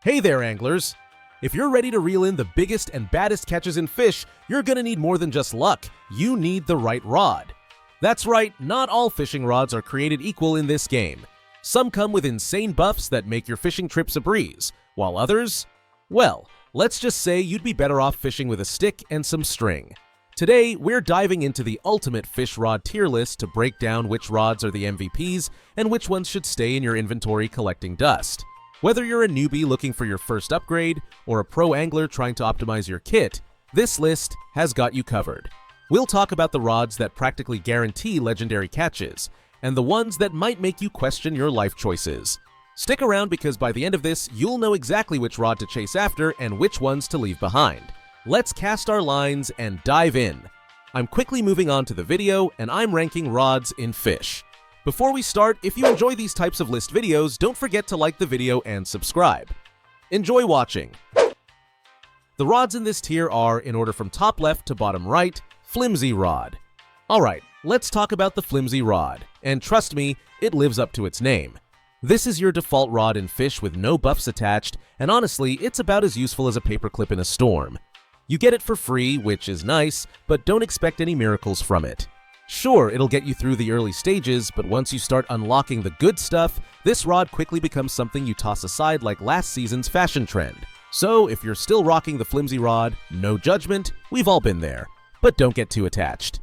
Hey there, anglers! If you're ready to reel in the biggest and baddest catches in fish, you're gonna need more than just luck. You need the right rod. That's right, not all fishing rods are created equal in this game. Some come with insane buffs that make your fishing trips a breeze, while others, well, let's just say you'd be better off fishing with a stick and some string. Today, we're diving into the ultimate Fisch Rod Tier List to break down which rods are the MVPs and which ones should stay in your inventory collecting dust. Whether you're a newbie looking for your first upgrade or a pro angler trying to optimize your kit, this list has got you covered. We'll talk about the rods that practically guarantee legendary catches, and the ones that might make you question your life choices. Stick around because by the end of this, you'll know exactly which rod to chase after and which ones to leave behind. Let's cast our lines and dive in. I'm quickly moving on to the video, and I'm ranking rods in fish. Before we start, if you enjoy these types of list videos, don't forget to like the video and subscribe. Enjoy watching. The rods in this tier are, in order from top left to bottom right, Flimsy Rod. Alright, let's talk about the Flimsy Rod, and trust me, it lives up to its name. This is your default rod in fish with no buffs attached, and honestly, it's about as useful as a paperclip in a storm. You get it for free, which is nice, but don't expect any miracles from it. Sure, it'll get you through the early stages, but once you start unlocking the good stuff, this rod quickly becomes something you toss aside like last season's fashion trend. So if you're still rocking the Flimsy Rod, no judgment, we've all been there. But don't get too attached.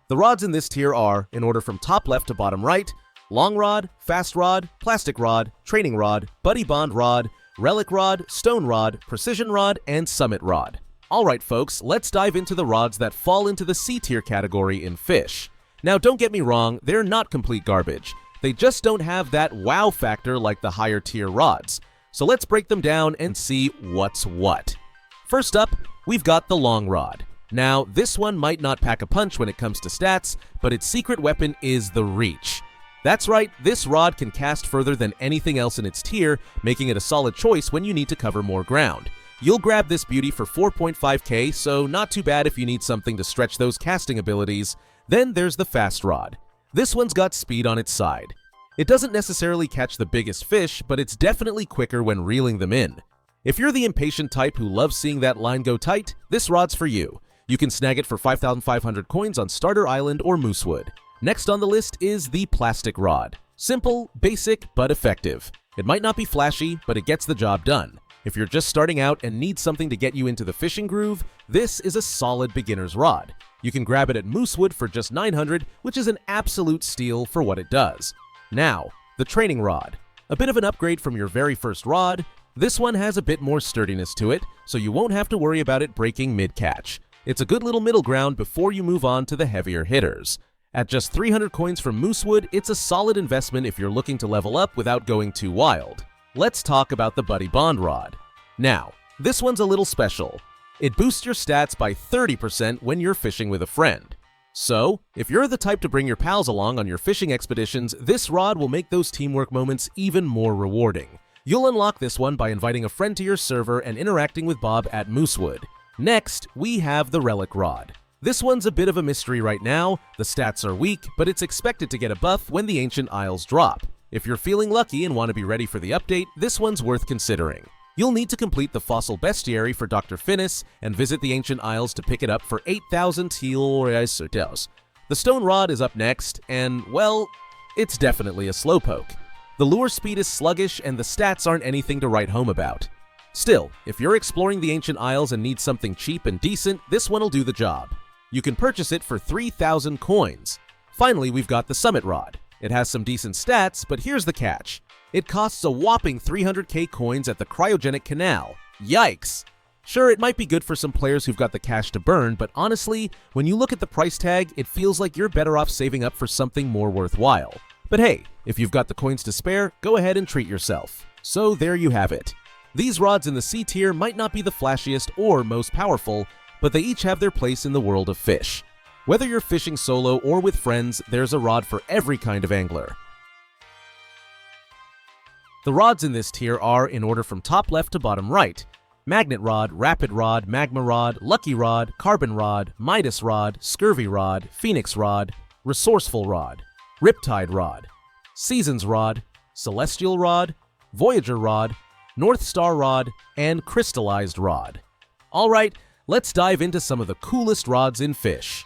The rods in this tier are, in order from top left to bottom right, long rod, fast rod, plastic rod, training rod, buddy bond rod, relic rod, stone rod, precision rod, and summit rod. Alright folks, let's dive into the rods that fall into the C tier category in fish. Now don't get me wrong, they're not complete garbage. They just don't have that wow factor like the higher tier rods. So let's break them down and see what's what. First up, we've got the long rod. Now, this one might not pack a punch when it comes to stats, but its secret weapon is the reach. That's right, this rod can cast further than anything else in its tier, making it a solid choice when you need to cover more ground. You'll grab this beauty for 4.5k, so not too bad if you need something to stretch those casting abilities. Then there's the fast rod. This one's got speed on its side. It doesn't necessarily catch the biggest fish, but it's definitely quicker when reeling them in. If you're the impatient type who loves seeing that line go tight, this rod's for you. You can snag it for 5,500 coins on Starter Island or Moosewood. Next on the list is the plastic rod. Simple, basic, but effective. It might not be flashy, but it gets the job done. If you're just starting out and need something to get you into the fishing groove, this is a solid beginner's rod. You can grab it at Moosewood for just 900, which is an absolute steal for what it does. Now, the training rod. A bit of an upgrade from your very first rod. This one has a bit more sturdiness to it, so you won't have to worry about it breaking mid-catch. It's a good little middle ground before you move on to the heavier hitters. At just 300 coins from Moosewood, it's a solid investment if you're looking to level up without going too wild. Let's talk about the Buddy Bond Rod. Now, this one's a little special. It boosts your stats by 30% when you're fishing with a friend. So, if you're the type to bring your pals along on your fishing expeditions, this rod will make those teamwork moments even more rewarding. You'll unlock this one by inviting a friend to your server and interacting with Bob at Moosewood. Next, we have the Relic Rod. This one's a bit of a mystery right now. The stats are weak, but it's expected to get a buff when the Ancient Isles drop. If you're feeling lucky and want to be ready for the update, this one's worth considering. You'll need to complete the Fossil Bestiary for Dr. Finnis and visit the Ancient Isles to pick it up for 8,000 teals. The Stone Rod is up next, and, well, it's definitely a slowpoke. The lure speed is sluggish and the stats aren't anything to write home about. Still, if you're exploring the Ancient Isles and need something cheap and decent, this one'll do the job. You can purchase it for 3,000 coins. Finally, we've got the Summit Rod. It has some decent stats, but here's the catch. It costs a whopping 300k coins at the Cryogenic Canal. Yikes! Sure, it might be good for some players who've got the cash to burn, but honestly, when you look at the price tag, it feels like you're better off saving up for something more worthwhile. But hey, if you've got the coins to spare, go ahead and treat yourself. So there you have it. These rods in the C tier might not be the flashiest or most powerful, but they each have their place in the world of fish. Whether you're fishing solo or with friends, there's a rod for every kind of angler. The rods in this tier are, in order from top left to bottom right, Magnet Rod, Rapid Rod, Magma Rod, Lucky Rod, Carbon Rod, Midas Rod, Scurvy Rod, Phoenix Rod, Resourceful Rod, Riptide Rod, Seasons Rod, Celestial Rod, Voyager Rod, North Star Rod, and Crystallized Rod. Alright, let's dive into some of the coolest rods in fish.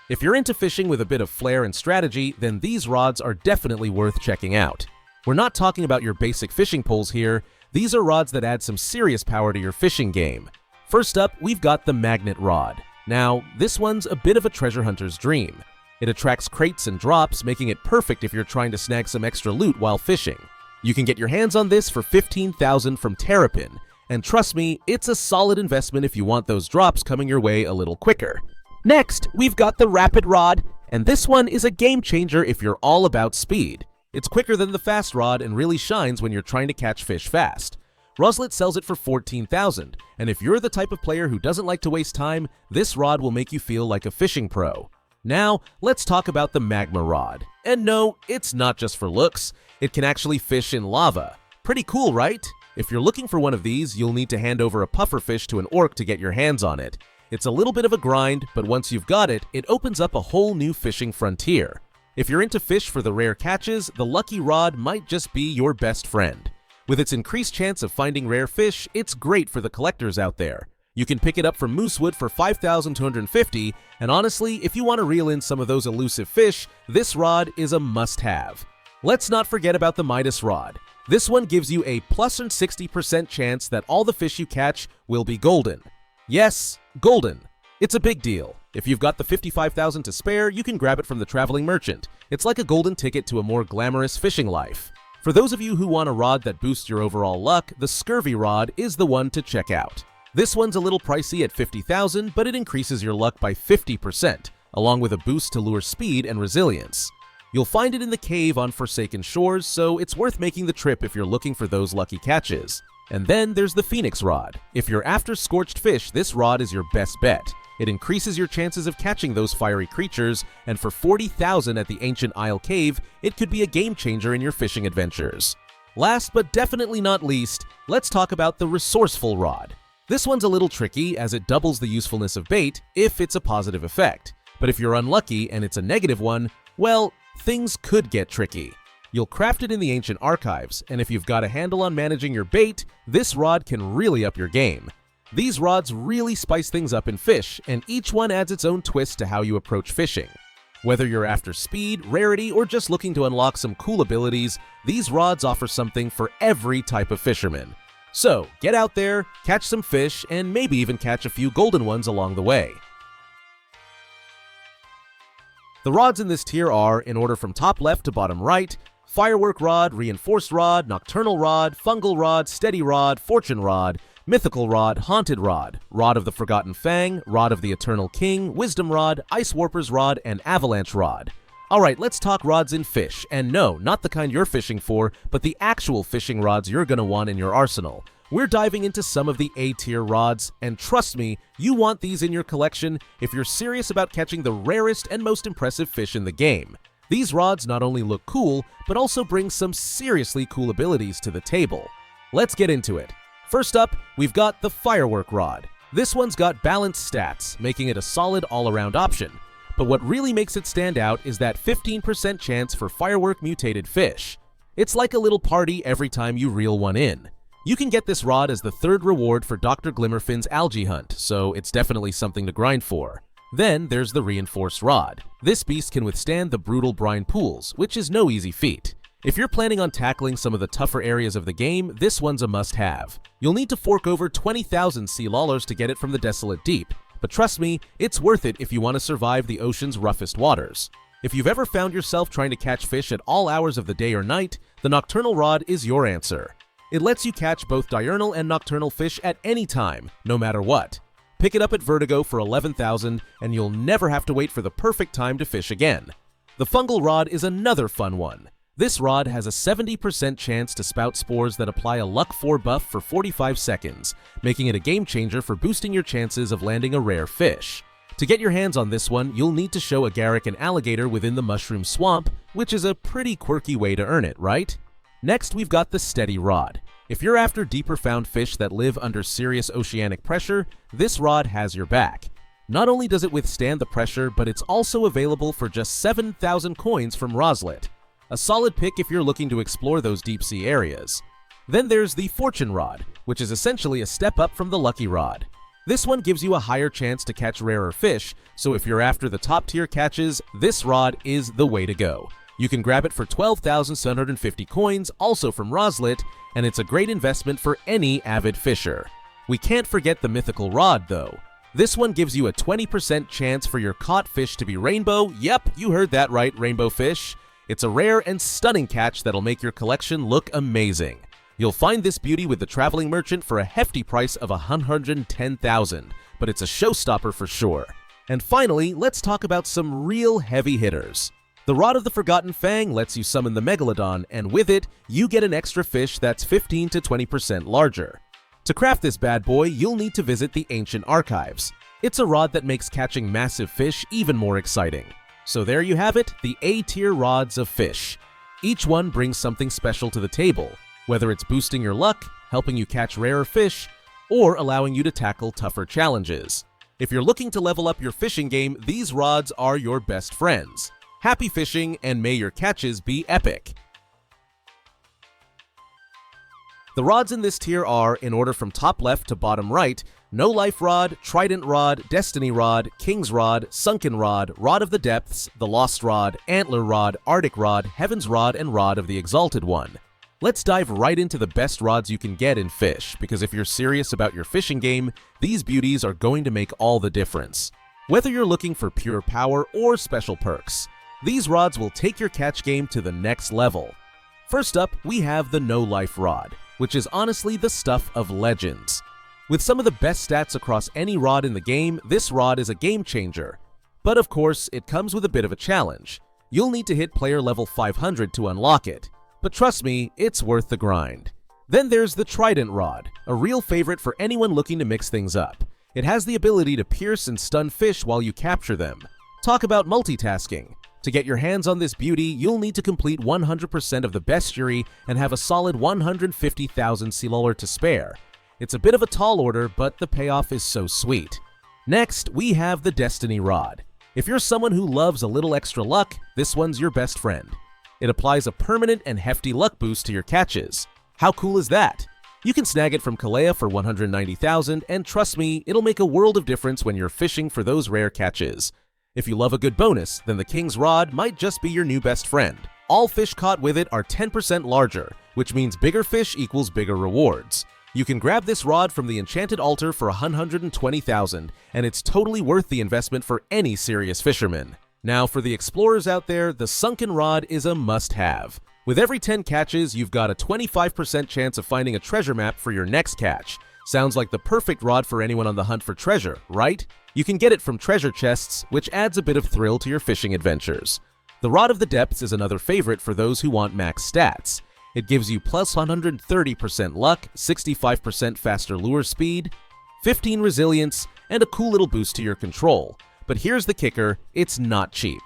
If you're into fishing with a bit of flair and strategy, then these rods are definitely worth checking out. We're not talking about your basic fishing poles here. These are rods that add some serious power to your fishing game. First up, we've got the Magnet Rod. Now, this one's a bit of a treasure hunter's dream. It attracts crates and drops, making it perfect if you're trying to snag some extra loot while fishing. You can get your hands on this for $15,000 from Terrapin, and trust me, it's a solid investment if you want those drops coming your way a little quicker. Next, we've got the Rapid Rod, and this one is a game changer if you're all about speed. It's quicker than the Fast Rod and really shines when you're trying to catch fish fast. Roselet sells it for $14,000, and if you're the type of player who doesn't like to waste time, this rod will make you feel like a fishing pro. Now, let's talk about the Magma Rod. And no, it's not just for looks. It can actually fish in lava. Pretty cool, right? If you're looking for one of these, you'll need to hand over a pufferfish to an orc to get your hands on it. It's a little bit of a grind, but once you've got it, it opens up a whole new fishing frontier. If you're into fish for the rare catches, the Lucky Rod might just be your best friend. With its increased chance of finding rare fish, it's great for the collectors out there. You can pick it up from Moosewood for $5,250, and honestly, if you want to reel in some of those elusive fish, this rod is a must-have. Let's not forget about the Midas Rod. This one gives you a plus 60% chance that all the fish you catch will be golden. Yes, golden. It's a big deal. If you've got the $55,000 to spare, you can grab it from the traveling merchant. It's like a golden ticket to a more glamorous fishing life. For those of you who want a rod that boosts your overall luck, the Scurvy Rod is the one to check out. This one's a little pricey at $50,000, but it increases your luck by 50%, along with a boost to lure speed and resilience. You'll find it in the cave on Forsaken Shores, so it's worth making the trip if you're looking for those lucky catches. And then there's the Phoenix Rod. If you're after scorched fish, this rod is your best bet. It increases your chances of catching those fiery creatures, and for $40,000 at the Ancient Isle Cave, it could be a game changer in your fishing adventures. Last but definitely not least, let's talk about the Resourceful Rod. This one's a little tricky as it doubles the usefulness of bait if it's a positive effect. But if you're unlucky and it's a negative one, well, things could get tricky. You'll craft it in the ancient archives, and if you've got a handle on managing your bait, this rod can really up your game. These rods really spice things up in fish, and each one adds its own twist to how you approach fishing. Whether you're after speed, rarity, or just looking to unlock some cool abilities, these rods offer something for every type of fisherman. So, get out there, catch some fish, and maybe even catch a few golden ones along the way. The rods in this tier are, in order from top left to bottom right, Firework Rod, Reinforced Rod, Nocturnal Rod, Fungal Rod, Steady Rod, Fortune Rod, Mythical Rod, Haunted Rod, Rod of the Forgotten Fang, Rod of the Eternal King, Wisdom Rod, Ice Warper's Rod, and Avalanche Rod. Alright, let's talk rods in fish, and no, not the kind you're fishing for, but the actual fishing rods you're gonna want in your arsenal. We're diving into some of the A-tier rods, and trust me, you want these in your collection if you're serious about catching the rarest and most impressive fish in the game. These rods not only look cool, but also bring some seriously cool abilities to the table. Let's get into it. First up, we've got the Firework Rod. This one's got balanced stats, making it a solid all-around option. But what really makes it stand out is that 15% chance for firework mutated fish. It's like a little party every time you reel one in. You can get this rod as the third reward for Dr. Glimmerfin's algae hunt, so it's definitely something to grind for. Then there's the Reinforced Rod. This beast can withstand the brutal brine pools, which is no easy feat. If you're planning on tackling some of the tougher areas of the game, this one's a must-have. You'll need to fork over 20,000 sea lollards to get it from the Desolate Deep. But trust me, it's worth it if you want to survive the ocean's roughest waters. If you've ever found yourself trying to catch fish at all hours of the day or night, the Nocturnal Rod is your answer. It lets you catch both diurnal and nocturnal fish at any time, no matter what. Pick it up at Vertigo for $11,000, and you'll never have to wait for the perfect time to fish again. The Fungal Rod is another fun one. This rod has a 70% chance to spout spores that apply a Luck 4 buff for 45 seconds, making it a game changer for boosting your chances of landing a rare fish. To get your hands on this one, you'll need to show Agaric an alligator within the Mushroom Swamp, which is a pretty quirky way to earn it, right? Next, we've got the Steady Rod. If you're after deeper found fish that live under serious oceanic pressure, this rod has your back. Not only does it withstand the pressure, but it's also available for just 7,000 coins from Roselet. A solid pick if you're looking to explore those deep sea areas. Then there's the Fortune Rod, which is essentially a step up from the Lucky Rod. This one gives you a higher chance to catch rarer fish, so if you're after the top tier catches, this rod is the way to go. You can grab it for 12,750 coins, also from Roslet, and it's a great investment for any avid fisher. We can't forget the mythical rod though. This one gives you a 20% chance for your caught fish to be rainbow. Yep, you heard that right, rainbow fish. It's a rare and stunning catch that'll make your collection look amazing. You'll find this beauty with the traveling merchant for a hefty price of 110,000, but it's a showstopper for sure. And finally, let's talk about some real heavy hitters. The Rod of the Forgotten Fang lets you summon the Megalodon, and with it, you get an extra fish that's 15 to 20% larger. To craft this bad boy, you'll need to visit the Ancient Archives. It's a rod that makes catching massive fish even more exciting. So there you have it, the A-tier rods of fish. Each one brings something special to the table, whether it's boosting your luck, helping you catch rarer fish, or allowing you to tackle tougher challenges. If you're looking to level up your fishing game, these rods are your best friends. Happy fishing, and may your catches be epic! The rods in this tier are, in order from top left to bottom right, No Life Rod, Trident Rod, Destiny Rod, King's Rod, Sunken Rod, Rod of the Depths, the Lost Rod, Antler Rod, Arctic Rod, Heaven's Rod, and Rod of the Exalted One. Let's dive right into the best rods you can get in fish, because if you're serious about your fishing game, these beauties are going to make all the difference. Whether you're looking for pure power or special perks, these rods will take your catch game to the next level. First up, we have the No Life Rod, which is honestly the stuff of legends. With some of the best stats across any rod in the game, this rod is a game changer. But of course, it comes with a bit of a challenge. You'll need to hit player level 500 to unlock it. But trust me, it's worth the grind. Then there's the Trident Rod, a real favorite for anyone looking to mix things up. It has the ability to pierce and stun fish while you capture them. Talk about multitasking. To get your hands on this beauty, you'll need to complete 100% of the bestiary and have a solid 150,000 Sealoler to spare. It's a bit of a tall order, but the payoff is so sweet. Next, we have the Destiny Rod. If you're someone who loves a little extra luck, this one's your best friend. It applies a permanent and hefty luck boost to your catches. How cool is that? You can snag it from Kalea for 190,000, and trust me, it'll make a world of difference when you're fishing for those rare catches. If you love a good bonus, then the King's Rod might just be your new best friend. All fish caught with it are 10% larger, which means bigger fish equals bigger rewards. You can grab this rod from the Enchanted Altar for 120,000, and it's totally worth the investment for any serious fisherman. Now for the explorers out there, the Sunken Rod is a must-have. With every 10 catches, you've got a 25% chance of finding a treasure map for your next catch. Sounds like the perfect rod for anyone on the hunt for treasure, right? You can get it from treasure chests, which adds a bit of thrill to your fishing adventures. The Rod of the Depths is another favorite for those who want max stats. It gives you plus 130% luck, 65% faster lure speed, 15 resilience, and a cool little boost to your control. But here's the kicker, it's not cheap.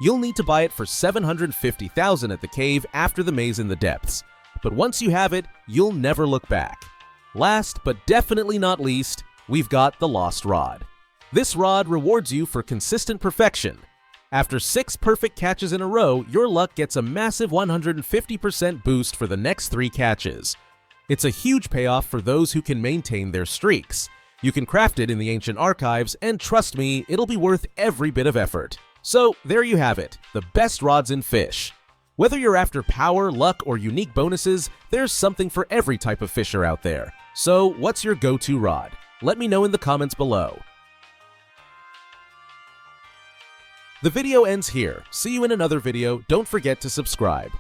You'll need to buy it for 750,000 at the cave after the maze in the depths. But once you have it, you'll never look back. Last, but definitely not least, we've got the Lost Rod. This rod rewards you for consistent perfection. After 6 perfect catches in a row, your luck gets a massive 150% boost for the next 3 catches. It's a huge payoff for those who can maintain their streaks. You can craft it in the Ancient Archives, and trust me, it'll be worth every bit of effort. So there you have it, the best rods in fish. Whether you're after power, luck, or unique bonuses, there's something for every type of fisher out there. So what's your go-to rod? Let me know in the comments below. The video ends here. See you in another video. Don't forget to subscribe.